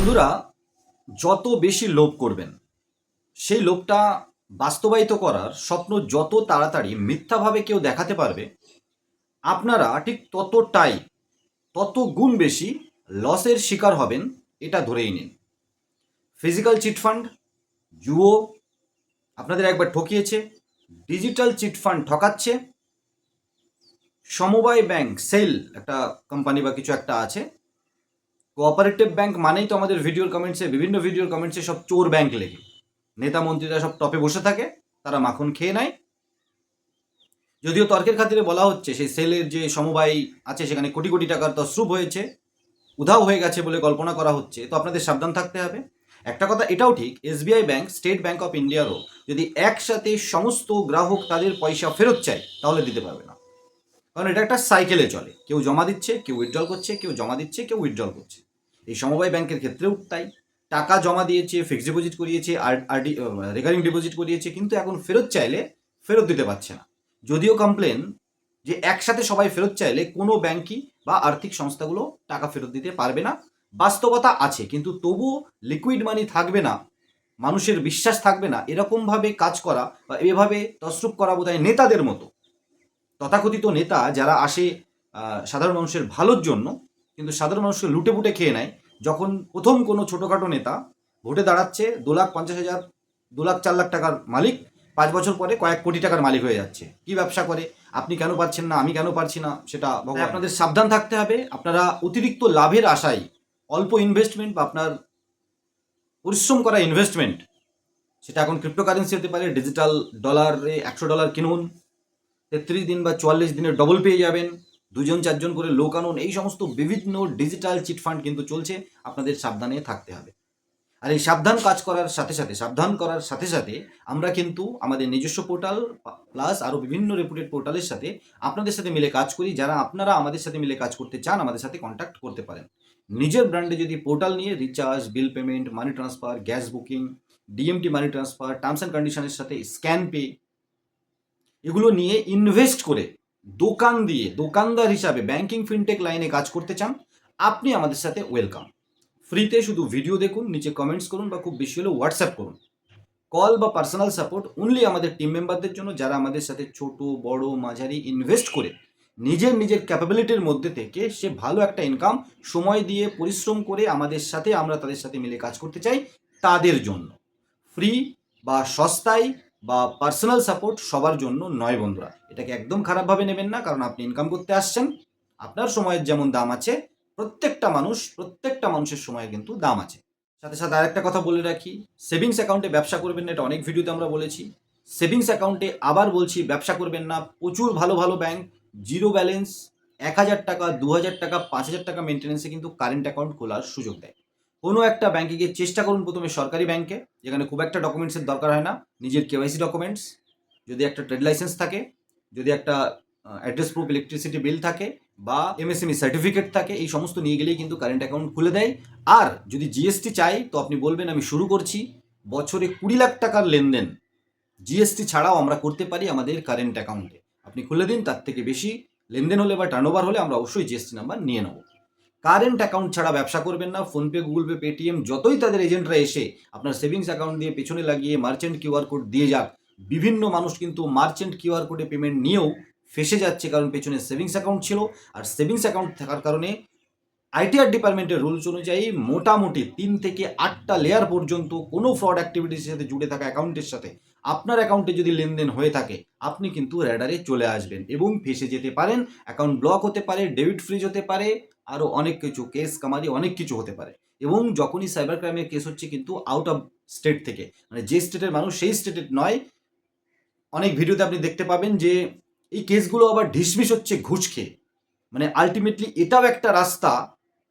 বন্ধুরা, যত বেশি লোভ করবেন সেই লোভটা বাস্তবায়িত করার স্বপ্ন যত তাড়াতাড়ি মিথ্যাভাবে কেউ দেখাতে পারবে, আপনারা ঠিক তত গুণ বেশি লসের শিকার হবেন, এটা ধরেই নিন। ফিজিক্যাল চিটফান্ড, জুয়ো আপনাদের একবার ঠকিয়েছে, ডিজিটাল চিটফান্ড ঠকাচ্ছে, সমবায় ব্যাংক সেল একটা কোম্পানি বা কিছু একটা আছে, কোঅপারেটিভ ব্যাংক মানেই তো আমাদের বিভিন্ন ভিডিওর কমেন্টসে সব চোর ব্যাংক লেগে নেতা মন্ত্রীরা সব টপে বসে থাকে, তারা মাখন খেয়ে নেয়। যদিও তর্কের খাতিরে বলা হচ্ছে সেই সেলের যে সমবায় আছে সেখানে কোটি কোটি টাকার তসরুপ হয়েছে, উধাও হয়ে গেছে বলে কল্পনা করা হচ্ছে। তো আপনাদের সাবধান থাকতে হবে। একটা কথা এটাও ঠিক, SBI bank, State Bank of ইন্ডিয়ারও যদি একসাথে সমস্ত গ্রাহক তাদের পয়সা ফেরত চায় তাহলে দিতে পারবে না, কারণ এটা একটা সাইকেলে চলে। কেউ জমা দিচ্ছে, কেউ উইথড্রল করছে, কেউ জমা দিচ্ছে, কেউ উইথড্রল করছে। এই সমবায় ব্যাংকের ক্ষেত্রেও তাই। টাকা জমা দিয়েছে, ফিক্সড ডিপোজিট করিয়েছে, আরডি রেকারিং ডিপোজিট করিয়েছে, কিন্তু এখন ফেরত চাইলে ফেরত দিতে পারছে না। যদিও কমপ্লেন যে একসাথে সবাই ফেরত চাইলে কোনো ব্যাংকই বা আর্থিক সংস্থাগুলো টাকা ফেরত দিতে পারবে না। বাস্তবতা আছে, কিন্তু তবুও লিকুইড মানি থাকবে না, মানুষের বিশ্বাস থাকবে না, এরকমভাবে কাজ করা বা এভাবে তসরুপ করা বোধহয় নেতাদের মতো। তথাকথিত নেতা যারা আসে সাধারণ মানুষের ভালোর জন্য, কিন্তু সাধারণ মানুষকে লুটে পুটে খেয়ে নেয়। যখন প্রথম কোনো ছোটোখাটো নেতা ভোটে দাঁড়াচ্ছে, 2,50,000 2,00,000 4,00,000 টাকার মালিক, 5 বছর পরে কয়েক কোটি টাকার মালিক হয়ে যাচ্ছে। কি ব্যবসা করে? আপনি কেন পারছেন না, আমি কেন পারছি না, সেটা আপনাদের সাবধান থাকতে হবে। আপনারা অতিরিক্ত লাভের আশায় অল্প ইনভেস্টমেন্ট বা আপনার পরিশ্রম করা ইনভেস্টমেন্ট, সেটা এখন ক্রিপ্টোকারেন্সি হতে পারে, ডিজিটাল ডলারে $100 কিনুন, 33 দিন বা 44 দিনে ডবল পেয়ে যাবেন, 2-4 জন করে লোক আনুন, এই সমস্ত বিভিন্ন ডিজিটাল চিটফান্ড কিন্তু চলছে। আপনাদের সাবধানে থাকতে হবে। আর এই সাবধান করার সাথে সাথে আমরা কিন্তু আমাদের নিজস্ব পোর্টাল প্লাস আরও বিভিন্ন রেপুটেড পোর্টালের সাথে আপনাদের সাথে মিলে কাজ করি। যারা আপনারা আমাদের সাথে মিলে কাজ করতে চান, আমাদের সাথে কন্ট্যাক্ট করতে পারেন। নিজের ব্র্যান্ডে যদি পোর্টাল নিয়ে recharge, bill payment, money transfer, gas booking, DMT money transfer, terms and কন্ডিশনের সাথে স্ক্যান পে, এগুলো নিয়ে ইনভেস্ট করে দোকানদার হিসাবে ব্যাংকিং ফিনটেক লাইনে কাজ করতে চান, আপনি আমাদের সাথে ওয়েলকাম। ফ্রিতে শুধু ভিডিও দেখুন, নিচে কমেন্টস করুন, বা খুব বেশি হলে হোয়াটসঅ্যাপ করুন। কল বা পার্সোনাল সাপোর্ট অনলি আমাদের টিম মেম্বারদের জন্য, যারা আমাদের সাথে ছোট বড় মাঝারি ইনভেস্ট করে নিজের ক্যাপাবিলিটির মধ্যে থেকে সে ভালো একটা ইনকাম সময় দিয়ে পরিশ্রম করে আমাদের সাথে, আমরা তাদের সাথে মিলে কাজ করতে চাই, তাদের জন্য। ফ্রি বা সস্তায় বা পার্সোনাল সাপোর্ট সবার জন্য নয় বন্ধুরা। এটাকে একদম খারাপভাবে নেবেন না, কারণ আপনি ইনকাম করতে আসছেন। আপনার সময়ের যেমন দাম আছে, প্রত্যেকটা মানুষের সময়ের কিন্তু দাম আছে। সাথে সাথে আরেকটা কথা বলে রাখি, সেভিংস অ্যাকাউন্টে ব্যবসা করবেন না, এটা অনেক ভিডিওতে আমরা বলেছি। সেভিংস অ্যাকাউন্টে আবার বলছি, ব্যবসা করবেন না। প্রচুর ভালো ভালো ব্যাংক জিরো ব্যালেন্স 1,000 টাকা, 2,000 টাকা, 5,000 টাকা মেনটেন্যান্সে কিন্তু কারেন্ট অ্যাকাউন্ট খোলার সুযোগ দেয়। কোনো একটা ব্যাংকে গিয়ে চেষ্টা করুন প্রথমে সরকারি ব্যাংকে, যেখানে খুব একটা ডকুমেন্টসের দরকার হয় না। নিজের কেওয়াইসি ডকুমেন্টস, যদি একটা ট্রেড লাইসেন্স থাকে, যদি একটা অ্যাড্রেস প্রুফ ইলেকট্রিসিটি বিল থাকে, বা এমএসএমই সার্টিফিকেট থাকে, এই সমস্ত নিয়ে গেলেই কিন্তু কারেন্ট অ্যাকাউন্ট খুলে দেয়। আর যদি জিএসটি চাই তো আপনি বলবেন আমি শুরু করছি, বছরে 20 লাখ টাকার লেনদেন জিএসটি ছাড়াও আমরা করতে পারি আমাদের কারেন্ট অ্যাকাউন্টে। আপনি খুলে দিন, তার থেকে বেশি লেনদেন হলে বা টার্নওভার হলে আমরা অবশ্যই জিএসটি নাম্বার নিয়ে নেব। কারেন্ট অ্যাকাউন্ট ছাড়া ব্যবসা করবেন না। ফোনপে, গুগল পে, পেটিএম, যতই তাদের এজেন্টরা এসে আপনার সেভিংস অ্যাকাউন্ট দিয়ে পেছনে লাগিয়ে মার্চেন্ট কিউআর কোড দিয়ে যাক, বিভিন্ন মানুষ কিন্তু মার্চেন্ট কিউআর কোডে পেমেন্ট নিয়েও ফেসে যাচ্ছে, কারণ পেছনে সেভিংস অ্যাকাউন্ট ছিল। আর সেভিংস অ্যাকাউন্ট থাকার কারণে আইটিআর ডিপার্টমেন্টের রুলস অনুযায়ী মোটামুটি 3 থেকে 8টা লেয়ার পর্যন্ত কোনো ফ্রড অ্যাক্টিভিটির সাথে জুড়ে থাকা অ্যাকাউন্টের সাথে আপনার অ্যাকাউন্টে যদি লেনদেন হয়ে থাকে, আপনি কিন্তু র্যাডারে চলে আসবেন এবং ফেসে যেতে পারেন। অ্যাকাউন্ট ব্লক হতে পারে, ডেবিট ফ্রিজ হতে পারে, আরও অনেক কিছু, কেস কামারি অনেক কিছু হতে পারে। এবং যখনই সাইবার ক্রাইমের কেস হচ্ছে কিন্তু আউট অফ স্টেট থেকে, মানে যে স্টেটের মানুষ সেই স্টেটের নয়। অনেক ভিডিওতে আপনি দেখতে পাবেন যে এই কেসগুলো আবার ঢিসমিস হচ্ছে ঘুষ খেয়ে। মানে আলটিমেটলি এটাও একটা রাস্তা,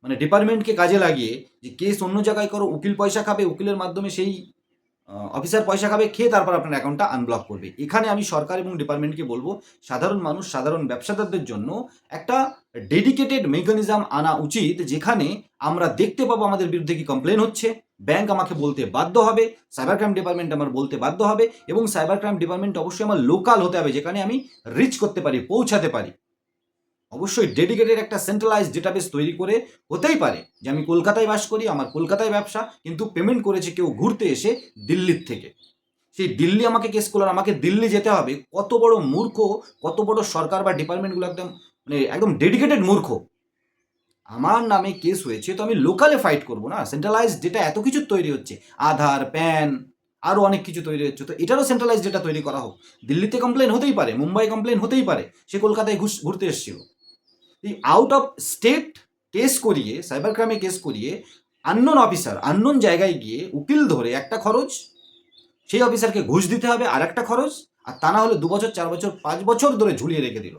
মানে ডিপার্টমেন্টকে কাজে লাগিয়ে যে কেস অন্য জায়গায় করো, উকিল পয়সা খাবে, উকিলের মাধ্যমে সেই অফিসার পয়সা খাবে, খেয়ে তারপর আপনার অ্যাকাউন্টটা আনব্লক করবে। এখানে আমি সরকার এবং ডিপার্টমেন্টকে বলবো, সাধারণ মানুষ, সাধারণ ব্যবসাদারদের জন্য একটা ডেডিকেটেড মেকানিজম আনা উচিত, যেখানে আমরা দেখতে পাবো আমাদের বিরুদ্ধে কি কমপ্লেন হচ্ছে, ব্যাংক আমাকে বলতে বাধ্য হবে, সাইবার ক্রাইম ডিপার্টমেন্ট আমার বলতে বাধ্য হবে, এবং সাইবার ক্রাইম ডিপার্টমেন্ট অবশ্যই আমার লোকাল হতে হবে, যেখানে আমি রিচ করতে পারি, পৌঁছাতে পারি। অবশ্যই ডেডিকেটেড একটা সেন্ট্রালাইজড ডেটাবেস তৈরি করে, হতেই পারে যে আমি কলকাতায় বাস করি, আমার কলকাতায় ব্যবসা, কিন্তু পেমেন্ট করেছে কেউ ঘুরতে এসে দিল্লির থেকে। সেই দিল্লি আমাকে কেস করলো, আমাকে দিল্লি যেতে হবে। কত বড় মূর্খ, কত বড় সরকার বা ডিপার্টমেন্টগুলো একদম মানে একদম ডেডিকেটেড মূর্খ। আমার নামে কেস হয়েছে তো আমি লোকালে ফাইট করব না? সেন্ট্রালাইজড ডেটা এত কিছু তৈরি হচ্ছে, আধার, প্যান, আরও অনেক কিছু তৈরি হচ্ছে, তো এটারও সেন্ট্রালাইজড ডেটা তৈরি করা হোক। দিল্লিতে কমপ্লেন হতেই পারে, মুম্বাই কমপ্লেন হতেই পারে, সে কলকাতায় ঘুরতে এসেছিল। এই আউট অফ স্টেট কেস করিয়ে, সাইবার ক্রাইমে কেস করিয়ে, আননোন অফিসার আননোন জায়গায় গিয়ে উকিল ধরে একটা খরচ, সেই অফিসারকে ঘুষ দিতে হবে আর একটা খরচ, আর তা না হলে 2 বছর 4 বছর 5 বছর ধরে ঝুলিয়ে রেখে দিল,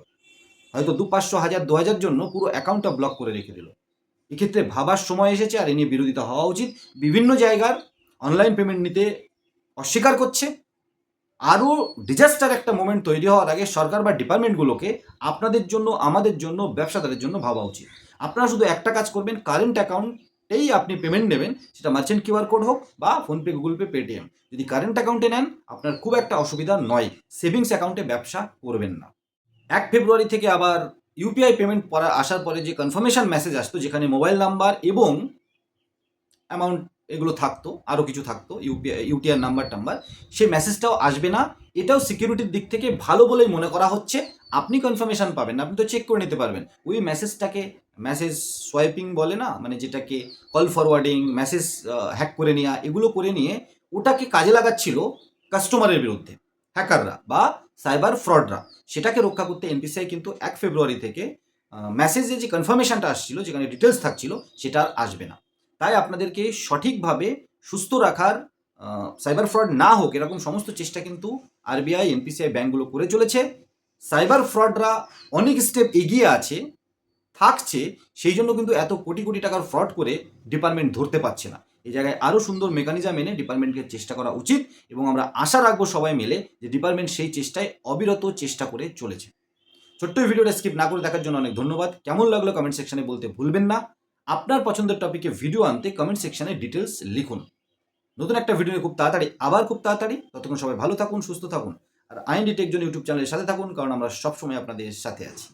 হয়তো 200, 500, 1000, 2000 জন্য পুরো অ্যাকাউন্টটা ব্লক করে রেখে দিল। এক্ষেত্রে ভাবার সময় এসেছে, আর এ নিয়ে বিরোধিতা হওয়া উচিত। বিভিন্ন জায়গার অনলাইন পেমেন্ট নিতে অস্বীকার করছে। আরও ডিজাস্টার একটা মোমেন্ট তৈরি হওয়ার আগে সরকার বা ডিপার্টমেন্টগুলোকে আপনাদের জন্য, আমাদের জন্য, ব্যবসাদারের জন্য ভাবা উচিত। আপনারা শুধু একটা কাজ করবেন, কারেন্ট অ্যাকাউন্টেই আপনি পেমেন্ট নেবেন, সেটা মার্চেন্ট কিউআর কোড হোক বা ফোনপে, গুগল পে, পেটিএম। যদি কারেন্ট অ্যাকাউন্টে নেন আপনার খুব একটা অসুবিধা নয়, সেভিংস অ্যাকাউন্টে ব্যবসা করবেন না। 1 ফেব্রুয়ারি থেকে আবার ইউপিআই পেমেন্ট আসার পরে যে কনফার্মেশন মেসেজ আসতো, যেখানে মোবাইল নাম্বার এবং অ্যামাউন্ট এগুলো থাকতো, আরও কিছু থাকতো, ইউটিআর নাম্বার টাম্বার, সেই মেসেজটাও আসবে না। এটাও সিকিউরিটির দিক থেকে ভালো বলেই মনে করা হচ্ছে। আপনি কনফার্মেশন পাবেন না, আপনি তো চেক করে নিতে পারবেন। ওই মেসেজটাকে মেসেজ সোয়াইপিং বলে না, মানে যেটাকে কল ফরওয়ার্ডিং, মেসেজ হ্যাক করে নেওয়া, এগুলো করে নিয়ে ওটাকে কাজে লাগাচ্ছিল কাস্টমারের বিরুদ্ধে হ্যাকাররা বা সাইবার ফ্রডরা। সেটাকে রক্ষা করতে এনপিসিআই কিন্তু 1 ফেব্রুয়ারি থেকে মেসেজে যে কনফার্মেশনটা আসছিল, যেখানে ডিটেলস থাকছিল, সেটা আর আসবে না। তাই আপনাদেরকে সঠিকভাবে সুস্থ রাখার, সাইবার ফ্রড না হোক এরকম সমস্ত চেষ্টা কিন্তু আরবিআই, এনপিসিআই ব্যাঙ্কগুলো করে চলেছে। সাইবার ফ্রডরা অনেক স্টেপ এগিয়ে আছে, থাকছে, সেই জন্য কিন্তু এত কোটি কোটি টাকার ফ্রড করে ডিপার্টমেন্ট ধরতে পারছে না। এই জায়গায় আরও সুন্দর মেকানিজম এনে ডিপার্টমেন্টকে চেষ্টা করা উচিত, এবং আমরা আশা রাখবো সবাই মিলে যে ডিপার্টমেন্ট সেই চেষ্টায় অবিরত চেষ্টা করে চলেছে। ছোট্ট এই ভিডিওটা স্কিপ না করে দেখার জন্য অনেক ধন্যবাদ। কেমন লাগলো কমেন্ট সেকশনে বলতে ভুলবেন না। আপনার পছন্দের টপিকে ভিডিও আনতে কমেন্ট সেকশনে ডিটেলস লিখুন। নতুন একটা ভিডিও নিয়ে খুব তাড়াতাড়ি, ততক্ষণ সবাই ভালো থাকুন, সুস্থ থাকুন, আর আইএনডি টেক জোন ইউটিউব চ্যানেলের সাথে থাকুন, কারণ আমরা সবসময় আপনাদের সাথে আছি।